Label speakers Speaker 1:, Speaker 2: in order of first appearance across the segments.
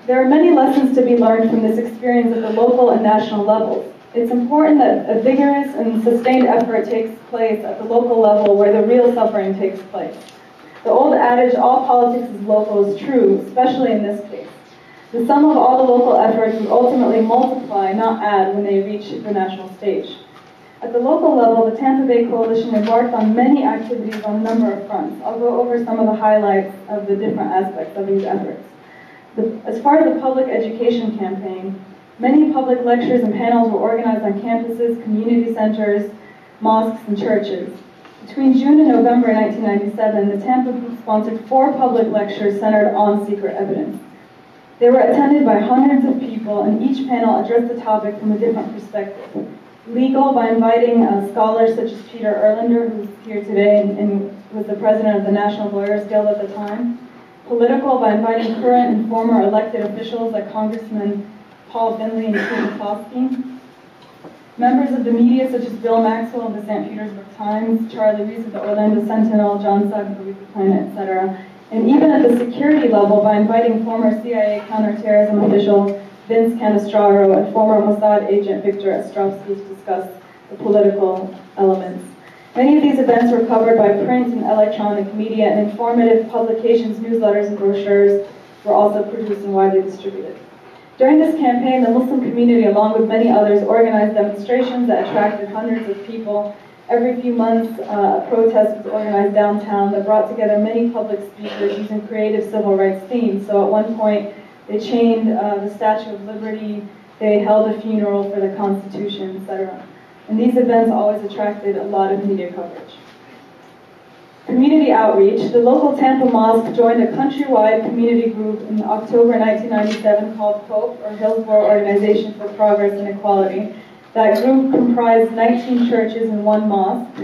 Speaker 1: There are many lessons to be learned from this experience at the local and national levels. It's important that a vigorous and sustained effort takes place at the local level where the real suffering takes place. The old adage, all politics is local, is true, especially in this case. The sum of all the local efforts would ultimately multiply, not add, when they reach the national stage. At the local level, the Tampa Bay Coalition embarked on many activities on a number of fronts. I'll go over some of the highlights of the different aspects of these efforts. As far as the public education campaign, many public lectures and panels were organized on campuses, community centers, mosques, and churches. Between June and November 1997, the Tampa group sponsored 4 public lectures centered on secret evidence. They were attended by hundreds of people, and each panel addressed the topic from a different perspective. Legal, by inviting scholars such as Peter Erlander, who's here today and was the president of the National Lawyers Guild at the time. Political, by inviting current and former elected officials like Congressman Paul Finley and Peter Foskey. Members of the media such as Bill Maxwell of the St. Petersburg Times, Charlie Reese of the Orlando Sentinel, John Sugg of the Weekly Planet, etc. And even at the security level by inviting former CIA counterterrorism official Vince Canestraro and former Mossad agent Victor Ostrovsky to discuss the political elements. Many of these events were covered by print and electronic media, and informative publications, newsletters, and brochures were also produced and widely distributed. During this campaign, the Muslim community, along with many others, organized demonstrations that attracted hundreds of people. Every few months, a protest was organized downtown that brought together many public speakers using creative civil rights themes. So at one point, they chained the Statue of Liberty, they held a funeral for the Constitution, etc. And these events always attracted a lot of media coverage. Community outreach. The local Tampa Mosque joined a countrywide community group in October 1997 called HOPE, or Hillsborough Organization for Progress and Equality. That group comprised 19 churches and 1 mosque,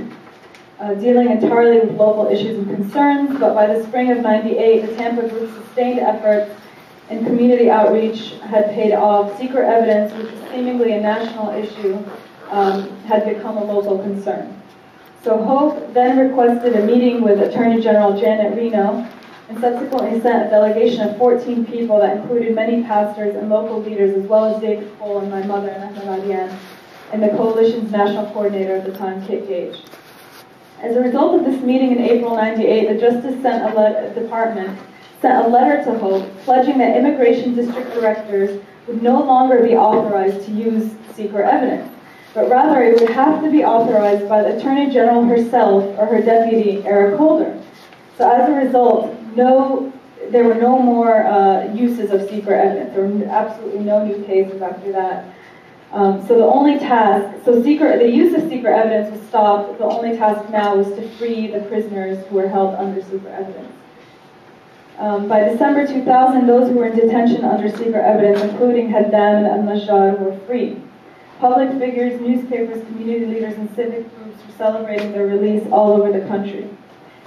Speaker 1: dealing entirely with local issues and concerns, but by the spring of '98, the Tampa group's sustained efforts and community outreach had paid off. Secret evidence, which was seemingly a national issue, had become a local concern. So HOPE then requested a meeting with Attorney General Janet Reno and subsequently sent a delegation of 14 people that included many pastors and local leaders, as well as David Cole and my mother, Laila Al-Arian, and the coalition's national coordinator at the time, Kit Gage. As a result of this meeting in April '98, the Justice Department sent a letter to HOPE pledging that immigration district directors would no longer be authorized to use secret evidence, but rather it would have to be authorized by the Attorney General herself or her deputy, Eric Holder. So as a result, there were no more uses of secret evidence. There were absolutely no new cases after that. So the only task, the use of secret evidence was stopped. The only task now was to free the prisoners who were held under secret evidence. By December 2000, those who were in detention under secret evidence, including Haddam and al-Najjar, were free. Public figures, newspapers, community leaders, and civic groups were celebrating their release all over the country.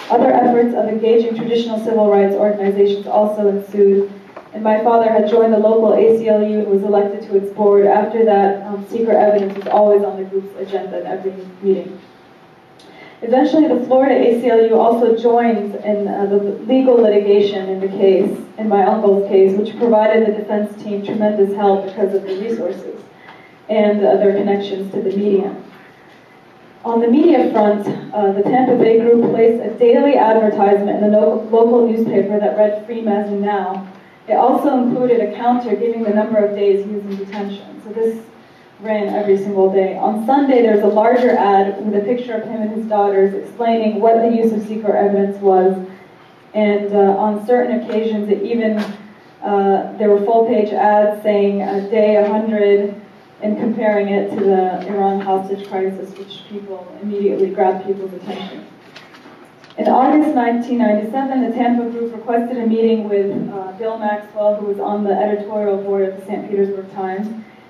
Speaker 1: Other efforts of engaging traditional civil rights organizations also ensued, and my father had joined the local ACLU and was elected to its board. After that, secret evidence was always on the group's agenda at every meeting. Eventually, the Florida ACLU also joined in the legal litigation in the case, in my uncle's case, which provided the defense team tremendous help because of the resources and their connections to the media. On the media front, the Tampa Bay group placed a daily advertisement in the local newspaper that read "Free Mazen Now." It also included a counter giving the number of days he was in detention. So this ran every single day. On Sunday, there's a larger ad with a picture of him and his daughters explaining what the use of secret evidence was. And on certain occasions, there were full-page ads saying day 100 and comparing it to the Iran hostage crisis, which immediately grabbed people's attention. In August 1997, the Tampa group requested a meeting with Bill Maxwell, who was on the editorial board of the St. Petersburg Times.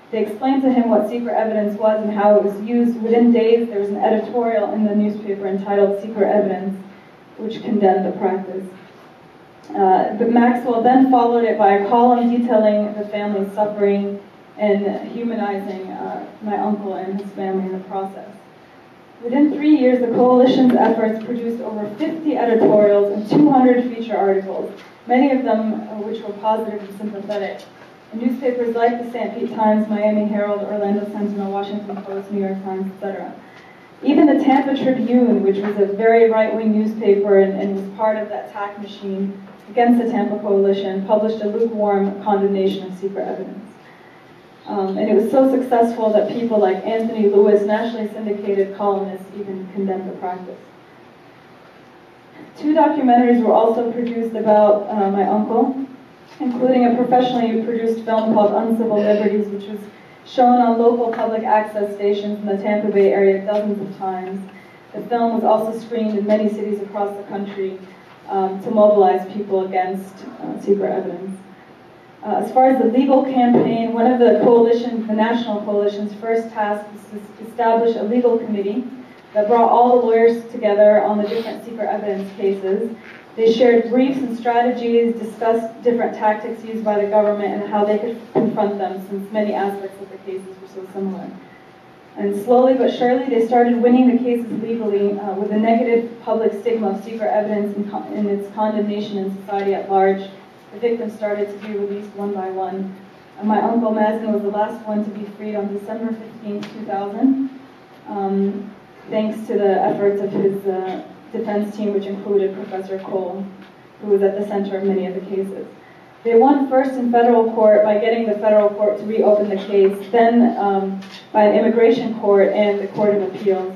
Speaker 1: They explained to him what secret evidence was and how it was used. Within days, there was an editorial in the newspaper entitled "Secret Evidence," which condemned the practice. But Maxwell then followed it by a column detailing the family's suffering and humanizing my uncle and his family in the process. Within 3 years, the coalition's efforts produced over 50 editorials and 200 feature articles, many of them which were positive and sympathetic. In newspapers like the St. Pete Times, Miami Herald, Orlando Sentinel, Washington Post, New York Times, etc. Even the Tampa Tribune, which was a very right-wing newspaper and was part of that attack machine against the Tampa Coalition, published a lukewarm condemnation of secret evidence. And it was so successful that people like Anthony Lewis, nationally syndicated columnists, even condemned the practice. 2 documentaries were also produced about my uncle, including a professionally produced film called Uncivil Liberties, which was shown on local public access stations in the Tampa Bay area dozens of times. The film was also screened in many cities across the country to mobilize people against secret evidence. As far as the legal campaign, one of the national coalition's first tasks was to establish a legal committee that brought all the lawyers together on the different secret evidence cases. They shared briefs and strategies, discussed different tactics used by the government and how they could confront them, since many aspects of the cases were so similar. And slowly but surely, they started winning the cases legally with a negative public stigma of secret evidence and its condemnation in society at large. The victims started to be released one by one. My uncle Mazen was the last one to be freed on December 15, 2000, thanks to the efforts of his defense team, which included Professor Cole, who was at the center of many of the cases. They won first in federal court by getting the federal court to reopen the case, then by an immigration court and the Court of Appeals.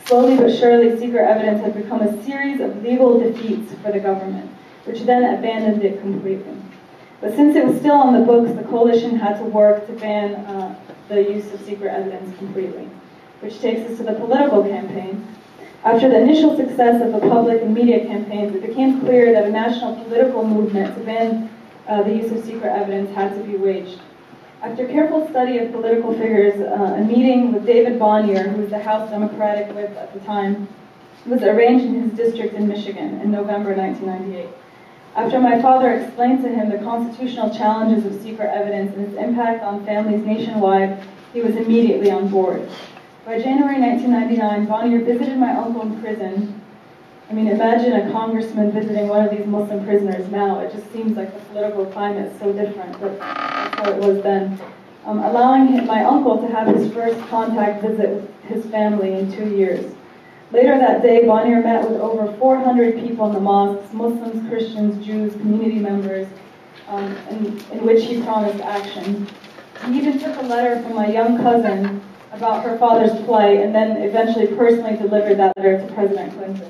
Speaker 1: Slowly but surely, secret evidence had become a series of legal defeats for the government, which then abandoned it completely. But since it was still on the books, the coalition had to work to ban the use of secret evidence completely, which takes us to the political campaign. After the initial success of the public and media campaigns, it became clear that a national political movement to ban the use of secret evidence had to be waged. After careful study of political figures, a meeting with David Bonnier, who was the House Democratic Whip at the time, was arranged in his district in Michigan in November 1998. After my father explained to him the constitutional challenges of secret evidence and its impact on families nationwide, he was immediately on board. By January 1999, Bonnier visited my uncle in prison. I mean, imagine a congressman visiting one of these Muslim prisoners now. It just seems like the political climate is so different, but that's how it was then. Allowing my uncle to have his first contact visit with his family in 2 years. Later that day, Bonnier met with over 400 people in the mosques, Muslims, Christians, Jews, community members, in which he promised action. He even took a letter from my young cousin about her father's plight, and then eventually personally delivered that letter to President Clinton.